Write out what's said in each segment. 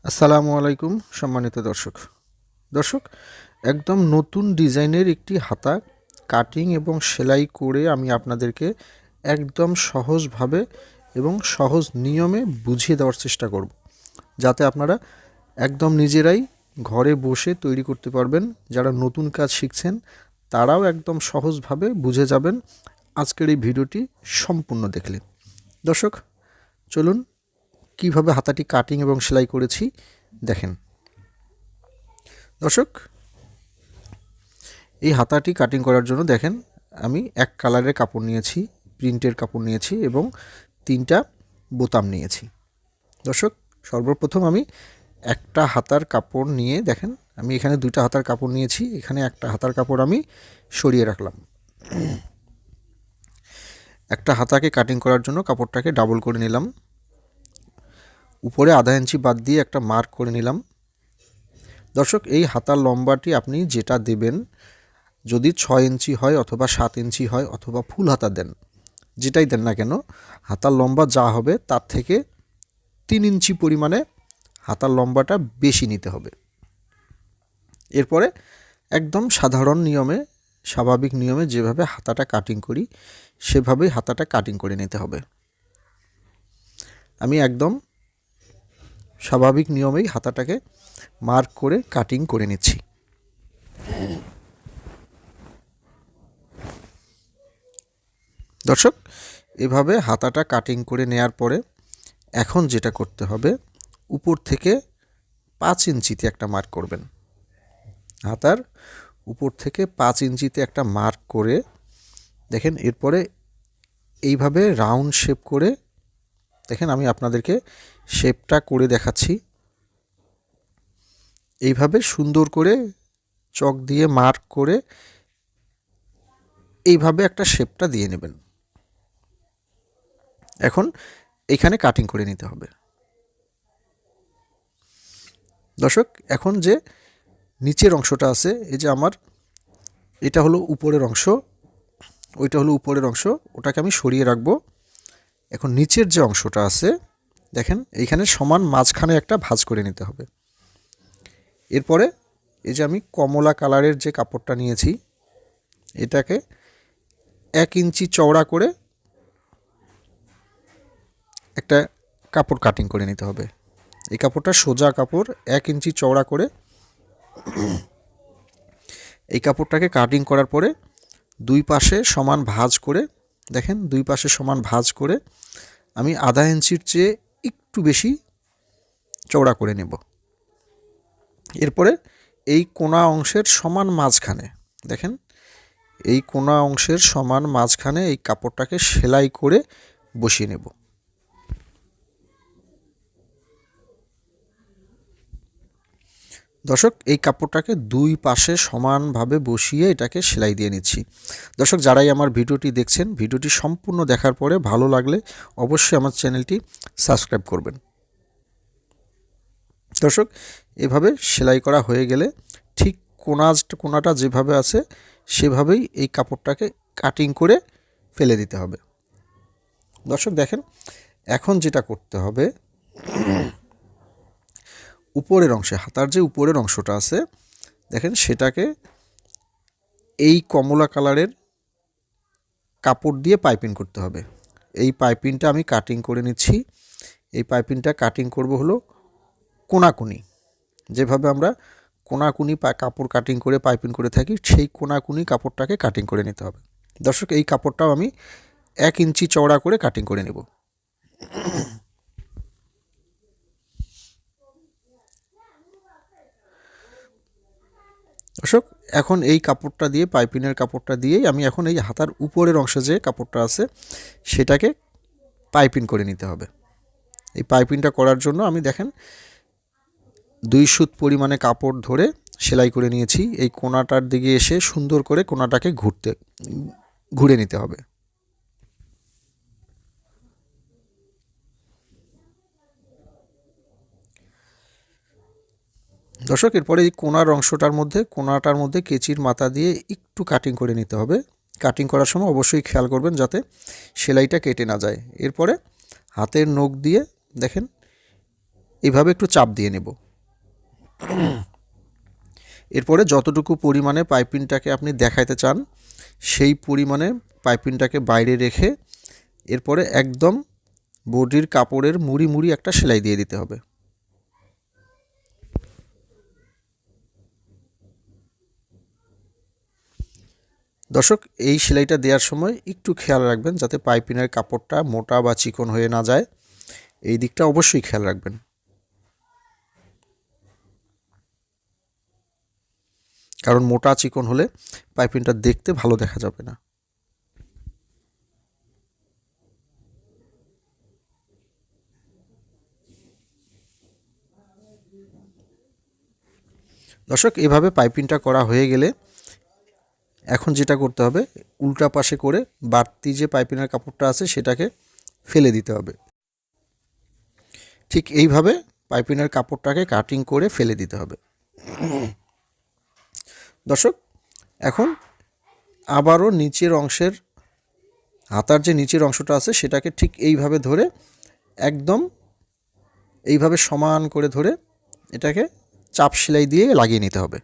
আসসালামু আলাইকুম সম্মানিত দর্শক একদম নতুন ডিজাইনের একটি হাতা কাটিং এবং সেলাই করে আমি আপনাদেরকে একদম সহজভাবে এবং সহজ নিয়মে বুঝিয়ে দেওয়ার চেষ্টা করব, যাতে আপনারা একদম নিজেরাই ঘরে বসে তৈরি করতে পারবেন। যারা নতুন কাজ শিখছেন তারাও একদম সহজভাবে বুঝে যাবেন আজকের এই ভিডিওটি সম্পূর্ণ দেখলে। দর্শক চলুন কিভাবে হাতাটি কাটিং এবং সেলাই করেছি দেখেন। দর্শক এই হাতাটি কাটিং করার জন্য দেখেন আমি এক কালারের কাপড় নিয়েছি, প্রিন্টের কাপড় নিয়েছি এবং 3টা বোতাম নিয়েছি। দর্শক সর্বপ্রথম আমি একটা হাতার কাপড় নিয়ে দেখেন, আমি এখানে 2টা হাতার কাপড় নিয়েছি, এখানে একটা হাতার কাপড় আমি সরিয়ে রাখলাম। একটা হাতাকে কাটিং করার জন্য কাপড়টাকে ডাবল করে নিলাম, উপরে আধা ইঞ্চি বাদ দিয়ে একটা মার্ক করে নিলাম। দর্শক এই হাতার লম্বাটি আপনি যেটা দেবেন, যদি 6 ইঞ্চি হয় অথবা 7 ইঞ্চি হয় অথবা ফুল হাতা দেন, যেটাই দেন না কেন, হাতার লম্বা যা হবে তার থেকে 3 ইঞ্চি পরিমাণে হাতার লম্বাটা বেশি নিতে হবে। এরপরে একদম সাধারণ নিয়মে, স্বাভাবিক নিয়মে যেভাবে হাতাটা কাটিং করি সেভাবেই হাতাটা কাটিং করে নিতে হবে। আমি একদম স্বাভাবিক নিয়মেই হাতাটাকে মার্ক করে কাটিং করে নিচ্ছি। দর্শক এভাবে হাতাটা কাটিং করে নেয়ার পরে এখন যেটা করতে হবে, উপর থেকে 5 ইঞ্চিতে একটা মার্ক করবেন। হাতার উপর থেকে 5 ইঞ্চিতে একটা মার্ক করে দেখেন, এরপরে এইভাবে রাউন্ড শেপ করে দেখেন, আমি আপনাদেরকে শেপটা করে দেখাচ্ছি। এইভাবে সুন্দর করে চক দিয়ে মার্ক করে এইভাবে একটা শেপটা দিয়ে নেবেন। এখন এইখানে কাটিং করে নিতে হবে। দর্শক এখন যে নিচের অংশটা আছে, এই যে আমার এটা হলো উপরের অংশ, ওইটা হলো উপরের অংশ, ওটাকে আমি সরিয়ে রাখবো। এখন নিচের যে অংশটা আছে দেখেন, এইখানে সমান মাঝখানে একটা ভাঁজ করে নিতে হবে। এরপরে এই যে আমি কমলা কালারের যে কাপড়টা নিয়েছি, এটাকে 1 ইঞ্চি চওড়া করে একটা কাপড় কাটিং করে নিতে হবে। এই কাপড়টা সোজা কাপড়, 1 ইঞ্চি চওড়া করে এই কাপড়টাকে কাটিং করার পরে দুই পাশে সমান ভাঁজ করে দেখেন, দুই পাশে সমান ভাঁজ করে আমি আধা ইঞ্চির চেয়ে একটু বেশি চওড়া করে নেব। এরপরে এই কোণা অংশের সমান মাঝখানে দেখেন, এই কোণা অংশের সমান মাঝখানে এই কাপড়টাকে সেলাই করে বসিয়ে নেব। দর্শক এই কাপড়টাকে দুই পাশে সমানভাবে বসিয়ে এটাকে সেলাই দিয়ে নিচ্ছি। দর্শক যারাই আমার ভিডিওটি দেখছেন, ভিডিওটি সম্পূর্ণ দেখার পরে ভালো লাগলে অবশ্যই আমার চ্যানেলটি সাবস্ক্রাইব করবেন। দর্শক এভাবে সেলাই করা হয়ে গেলে ঠিক কোণাটা যেভাবে আছে সেভাবেই এই কাপড়টাকে কাটিং করে ফেলে দিতে হবে। দর্শক দেখেন, এখন যেটা করতে হবে, উপরের অংশে হাতার যে উপরের অংশটা আছে দেখেন, সেটাকে এই কমলা কালারের কাপড় দিয়ে পাইপিং করতে হবে। এই পাইপিংটা আমি কাটিং করে নিচ্ছি। এই পাইপিংটা কাটিং করব হলো কোনাকুনি, যেভাবে আমরা কোনাকুনি কাপড় কাটিং করে পাইপিং করে থাকি, সেই কোনাকুনি কাপড়টাকে কাটিং করে নিতে হবে। দর্শক এই কাপড়টাও আমি 1 ইঞ্চি চওড়া করে কাটিং করে নেব। দর্শক এখন এই কাপড়টা দিয়ে, পাইপিনের কাপড়টা দিয়েই আমি এখন এই হাতার উপরের অংশে যে কাপড়টা আছে সেটাকে পাইপিং করে নিতে হবে। এই পাইপিংটা করার জন্য আমি দেখেন 2 সুত পরিমাণে কাপড় ধরে সেলাই করে নিয়েছি। এই কোণাটার দিকে এসে সুন্দর করে কোণাটাকে ঘুরে নিতে হবে। দর্শক এরপরে এই কোণাটার মধ্যে কেচির মাথা দিয়ে একটু কাটিং করে নিতে হবে। কাটিং করার সময় অবশ্যই খেয়াল করবেন যাতে সেলাইটা কেটে না যায়। এরপরে হাতের নখ দিয়ে দেখেন এইভাবে একটু চাপ দিয়ে নেব। এরপরে যতটুকু পরিমাণে পাইপিংটাকে আপনি দেখাইতে চান সেই পরিমাণে পাইপিংটাকে বাইরে রেখে এরপরে একদম বডির কাপড়ের মুড়ি মুড়ি একটা সেলাই দিয়ে দিতে হবে। দর্শক, এই সেলাইটা দেওয়ার সময় একটু খেয়াল রাখবেন যাতে পাইপিংয়ের কাপড়টা মোটা বা চিকন হয়ে না যায়, এই দিকটা অবশ্যই খেয়াল রাখবেন। কারণ মোটা চিকন হলে পাইপিংটা দেখতে ভালো দেখা যাবে না। দর্শক, এভাবে পাইপিংটা করা হয়ে গেলে এখন যেটা করতে হবে, উল্টা পাশে করে বাড়তি যে পাইপিংয়ের কাপড়টা আছে সেটাকে ফেলে দিতে হবে। ঠিক এইভাবে পাইপিংয়ের কাপড়টাকে কাটিং করে ফেলে দিতে হবে। দর্শক, এখন আবারও নিচের অংশের হাতার যে নিচের অংশটা আছে সেটাকে ঠিক এইভাবে ধরে একদম এইভাবে সমান করে ধরে এটাকে চাপ সেলাই দিয়ে লাগিয়ে নিতে হবে।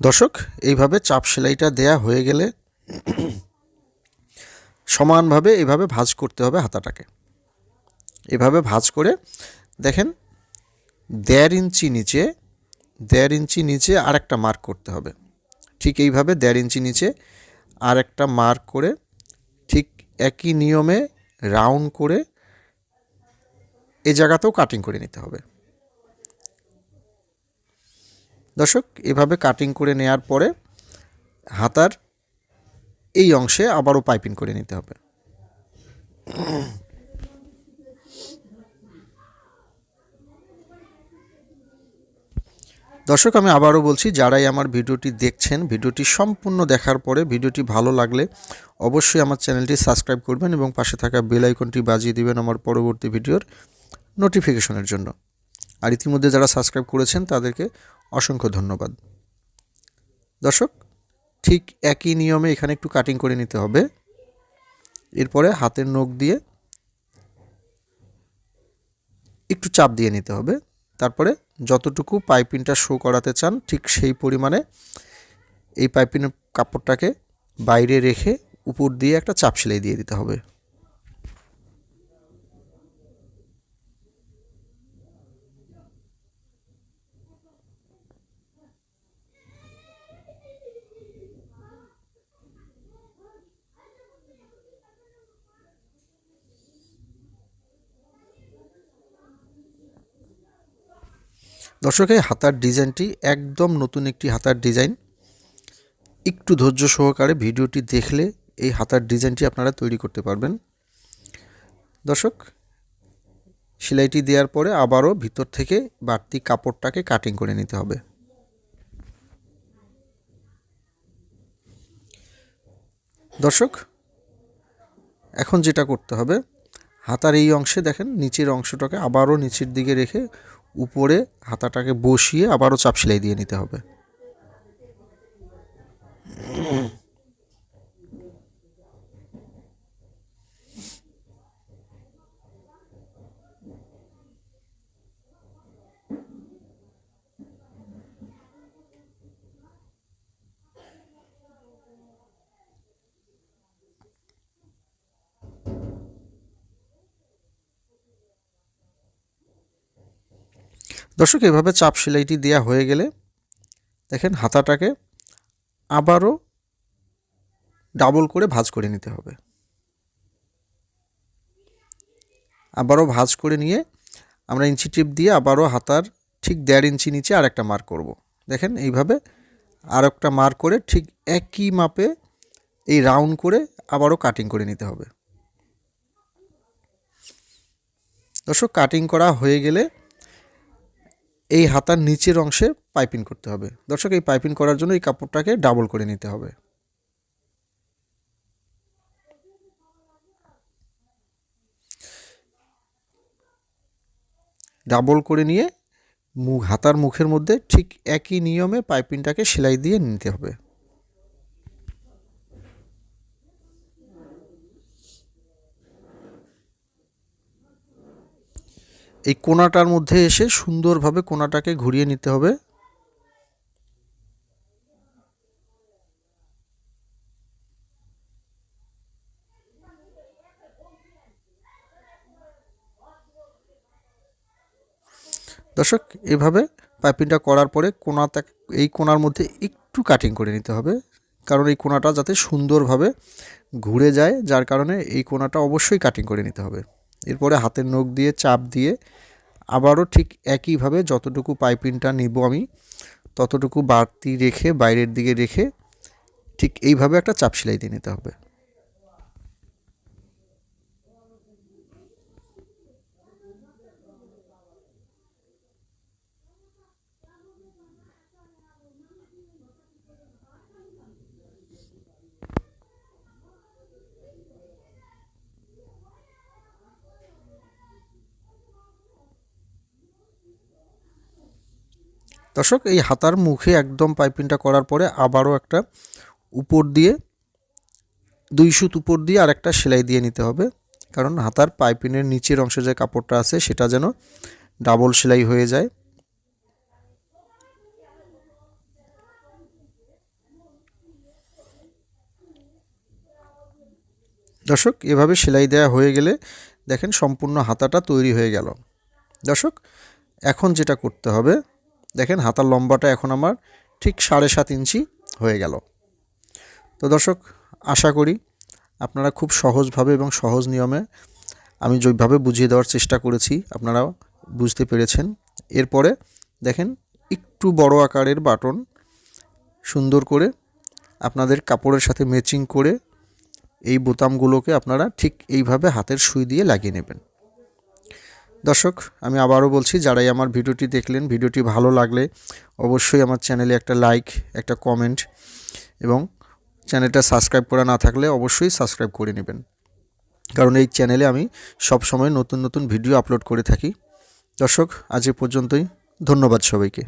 দর্শক, এইভাবে চাপ সেলাইটা দেয়া হয়ে গেলে সমানভাবে এভাবে ভাঁজ করতে হবে হাতাটাকে। এভাবে ভাঁজ করে দেখেন 1.5 ইঞ্চি নিচে আরেকটা মার্ক করতে হবে। ঠিক এইভাবে 1.5 ইঞ্চি নিচে আরেকটা মার্ক করে ঠিক একই নিয়মে রাউন্ড করে এই জায়গাতেও কাটিং করে নিতে হবে। দর্শক, এভাবে কাটিং করে নেওয়ার পরে হাতার এই অংশে আবারও পাইপিং করে নিতে হবে। দর্শক, আমি আবারও বলছি, যারাই আমার ভিডিওটি দেখছেন ভিডিওটি সম্পূর্ণ দেখার পরে ভিডিওটি ভালো লাগলে অবশ্যই আমার চ্যানেলটি সাবস্ক্রাইব করবেন এবং পাশে থাকা বেল আইকনটি বাজিয়ে দিবেন আমার পরবর্তী ভিডিওর নোটিফিকেশনের জন্য। আর ইতিমধ্যে যারা সাবস্ক্রাইব করেছেন তাদেরকে অসংখ্য ধন্যবাদ। দর্শক, ঠিক একই নিয়মে এখানে একটু কাটিং করে নিতে হবে। এরপরে হাতের নখ দিয়ে একটু চাপ দিয়ে নিতে হবে। তারপরে যতটুকু পাইপিংটা শো করাতে চান ঠিক সেই পরিমাণে এই পাইপিংয়ের কাপড়টাকে বাইরে রেখে উপর দিয়ে একটা চাপ সেলাই দিয়ে দিতে হবে। দর্শক, এই হাতার ডিজাইনটি একদম নতুন একটি হাতার ডিজাইন। একটু ধৈর্য সহকারে ভিডিওটি দেখলে এই হাতার ডিজাইনটি আপনারা তৈরি করতে পারবেন। দর্শক, সেলাইটি দেওয়ার পরে আবারও ভিতর থেকে বাড়তি কাপড়টাকে কাটিং করে নিতে হবে। দর্শক, এখন যেটা করতে হবে, হাতার এই অংশে দেখেন নিচের অংশটাকে আবারও নিচের দিকে রেখে উপরে হাতাটাকে বসিয়ে আবারও চাপ সেলাই দিয়ে নিতে হবে। দর্শক, এভাবে চাপ সেলাইটি দেওয়া হয়ে গেলে দেখেন হাতাটাকে আবারও ডাবল করে ভাঁজ করে নিতে হবে। আবারও ভাঁজ করে নিয়ে আমরা ইঞ্চি টিপ দিয়ে আবারও হাতার ঠিক 1.5 ইঞ্চি নিচে আরেকটা মার্ক করব। দেখেন এইভাবে আরেকটা মার্ক করে ঠিক একই মাপে এই রাউন্ড করে আবারও কাটিং করে নিতে হবে। দর্শক, কাটিং করা হয়ে গেলে এই হাতার নিচের অংশে পাইপিং করতে হবে। দর্শক, এই পাইপিং করার জন্য এই কাপড়টাকে ডাবল করে নিতে হবে। ডাবল করে নিয়ে হাতার মুখের মধ্যে ঠিক একই নিয়মে পাইপিংটাকে সেলাই দিয়ে নিতে হবে। এই কোণাটার মধ্যে এসে সুন্দরভাবে কোণাটাকে ঘুরিয়ে নিতে হবে। দর্শক, এভাবে পাইপিংটা করার পরে এই কোণার মধ্যে একটু কাটিং করে নিতে হবে, কারণ এই কোণাটা যাতে সুন্দরভাবে ঘুরে যায়, যার কারণে এই কোণাটা অবশ্যই কাটিং করে নিতে হবে। এরপরে হাতের নখ দিয়ে চাপ দিয়ে আবারও ঠিক একইভাবে যতটুকু পাইপিংটা নিব আমি ততটুকু বাড়তি রেখে বাইরের দিকে রেখে ঠিক এইভাবে একটা চাপ সেলাই দিয়ে নিতে হবে। দর্শক, এই হাতার মুখে একদম পাইপিংটা করার পরে আবারও একটা উপর দিয়ে 2 সুত উপর দিয়ে আর একটা সেলাই দিয়ে নিতে হবে, কারণ হাতার পাইপিংয়ের নিচের অংশে যে কাপড়টা আছে সেটা যেন ডাবল সেলাই হয়ে যায়। দর্শক, এভাবে সেলাই দেওয়া হয়ে গেলে দেখেন সম্পূর্ণ হাতাটা তৈরি হয়ে গেল। দর্শক, এখন যেটা করতে হবে, দেখেন হাতার লম্বাটা এখন আমার ঠিক 7.5 ইঞ্চি হয়ে গেল। তো দর্শক, আশা করি আপনারা খুব সহজভাবে এবং সহজ নিয়মে আমি যেভাবে বুঝিয়ে দেওয়ার চেষ্টা করেছি আপনারা বুঝতে পেরেছেন। এরপরে দেখেন একটু বড় আকারের বাটন সুন্দর করে আপনাদের কাপড়ের সাথে ম্যাচিং করে এই বোতামগুলোকে আপনারা ঠিক এইভাবে হাতের সুই দিয়ে লাগিয়ে নেবেন। দর্শক, আমি আবারও বলছি, যারাই আমার ভিডিওটি দেখলেন, ভিডিওটি ভালো লাগলে অবশ্যই আমার চ্যানেলে একটা লাইক, একটা কমেন্ট এবং চ্যানেলটা সাবস্ক্রাইব করা না থাকলে অবশ্যই সাবস্ক্রাইব করে নেবেন, কারণ এই চ্যানেলে আমি সব সময় নতুন নতুন ভিডিও আপলোড করে থাকি। দর্শক, আজ এ পর্যন্তই। ধন্যবাদ সবাইকে।